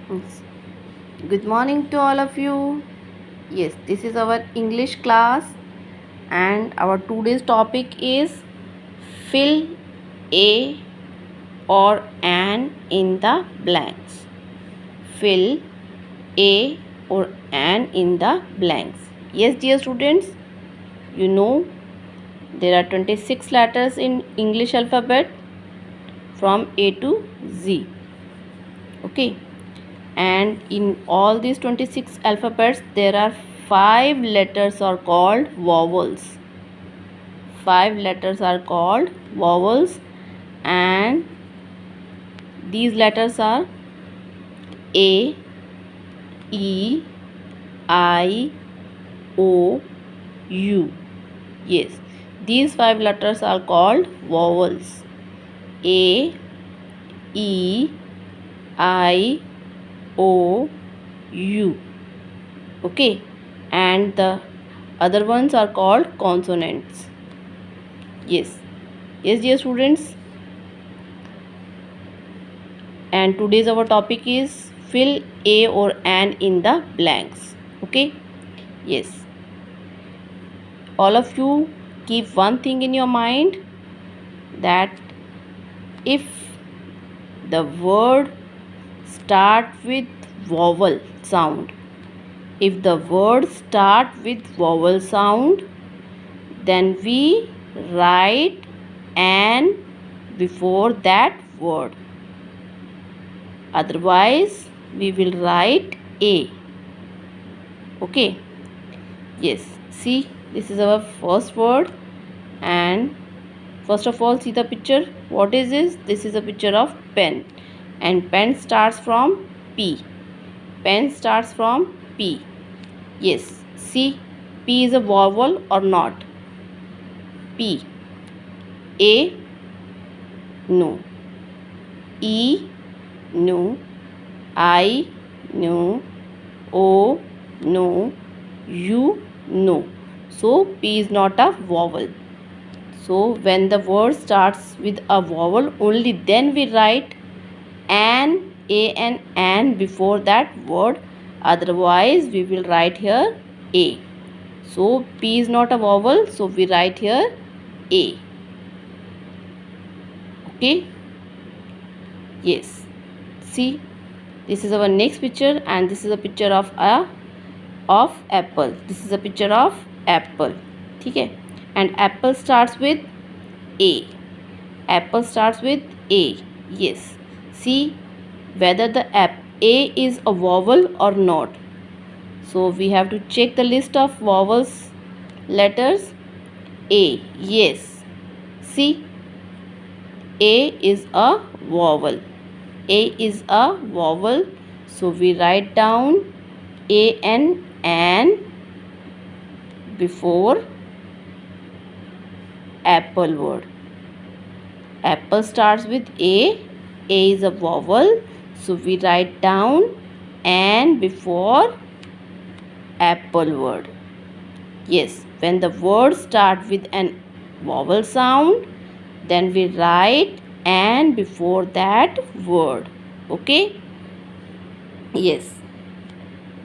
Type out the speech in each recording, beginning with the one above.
Yes. Good morning to all of you. Yes, this is our English class, and our today's topic is fill a or an in the blanks. Fill a or an in the blanks. Yes, dear students, you know there are 26 letters in English alphabet from A to Z. Okay. And in all these 26 alphabets there are 5 letters are called vowels. 5 letters are called vowels, and these letters are A, E, I, O, U. Yes, these 5 letters are called vowels. A, E, I, O, U. Okay, and the other ones are called consonants. Yes, yes, dear students, and today's our topic is fill a or an in the blanks. Okay, yes, all of you keep one thing in your mind, that if the word start with vowel sound, if the word start with vowel sound, then we write an before that word. Otherwise we will write a. Okay, yes, see, this is our first word, and first of all see the picture. What is this? This is a picture of pen, and pen starts from P. Pen starts from P. Yes, see, P is a vowel or not? P. A, no. E, no. I, no. O, no. U, no. So P is not a vowel. So when the word starts with a vowel, only then we write an, a and an before that word. Otherwise we will write here a. So P is not a vowel, so we write here a. Okay, yes, see, this is our next picture, and this is a picture of apple. This is a picture of apple. Okay, and apple starts with a. Apple starts with a. Yes, see whether the a is a vowel or not. So we have to check the list of vowels letters. A, yes, see, a is a vowel. A is a vowel, so we write down a and an before apple word. Apple starts with a. A is a vowel, so we write down an before apple word. Yes, when the word start with an vowel sound, then we write an before that word. Okay, yes,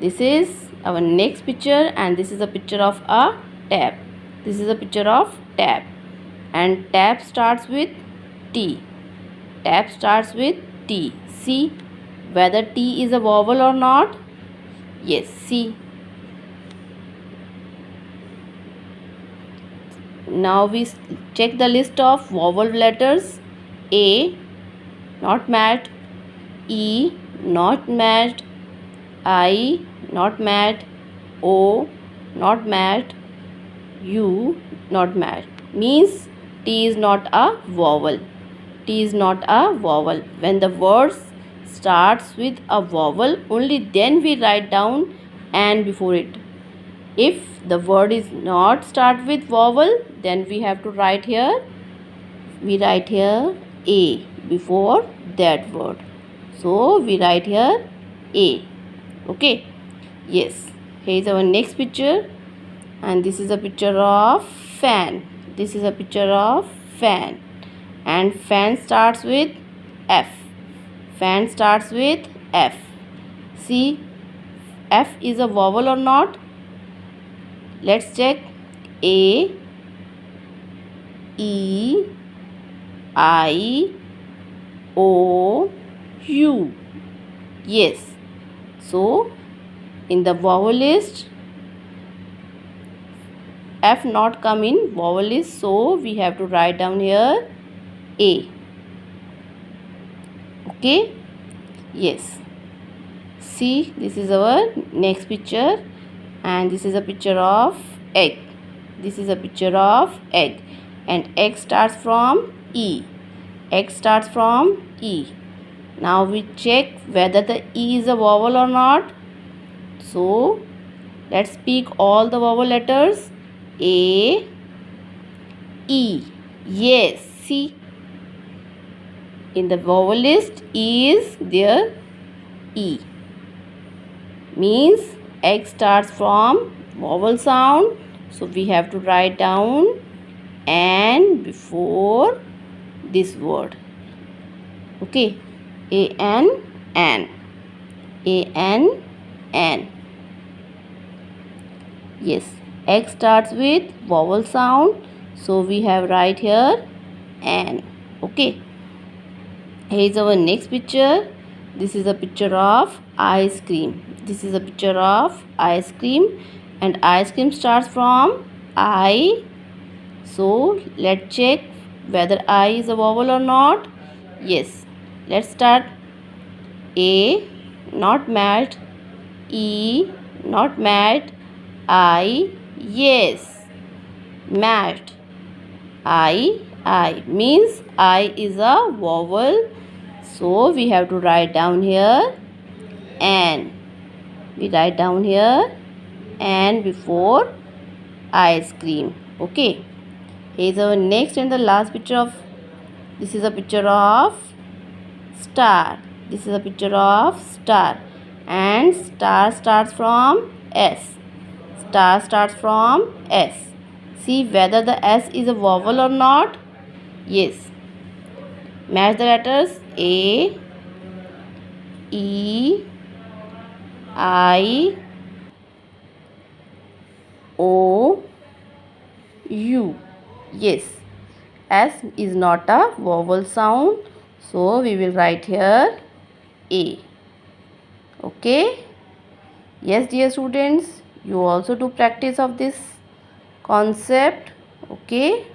this is our next picture, and this is a picture of a tap. This is a picture of tap, and tap starts with T. Tap starts with T. See whether T is a vowel or not. Yes, see. Now we check the list of vowel letters. A, not matched. E, not matched. I, not matched. O, not matched. U, not matched. Means T is not a vowel. T is not a vowel. When the word starts with a vowel, only then we write down an before it. If the word is not start with vowel, then we have to write here, we write here a before that word. So we write here a. Okay, yes, here is our next picture, and this is a picture of fan. This is a picture of fan, and fan starts with F. Fan starts with F. See, F is a vowel or not? Let's check. A, E, I, O, U. Yes. So, in the vowel list, F not come in vowel list. So, we have to write down here A. Okay? Yes. See, this is our next picture. And this is a picture of egg. This is a picture of egg. And egg starts from E. Egg starts from E. Now we check whether the E is a vowel or not. So let's speak all the vowel letters. A, E. Yes, see. In the vowel list, E is there. E. Means egg starts from vowel sound. So we have to write down N before this word. Okay. A-N, N. A-N, N. Yes. Egg starts with vowel sound. So we have right here N. Okay. Here is our next picture. This is a picture of ice cream. This is a picture of ice cream. And ice cream starts from I. So let's check whether I is a vowel or not. Yes. Let's start. A, not mad. E, not mad. I, yes. Mad. I means I is a vowel. So we have to write down here N. We write down here N before ice cream. Okay. Here is our next and the last picture of. This is a picture of star. This is a picture of star. And star starts from S. Star starts from S. See whether the S is a vowel or not. Yes. Match the letters A, E, I, O, U. Yes. S is not a vowel sound. So we will write here A. Okay. Yes, dear students, you also do practice of this concept. Okay.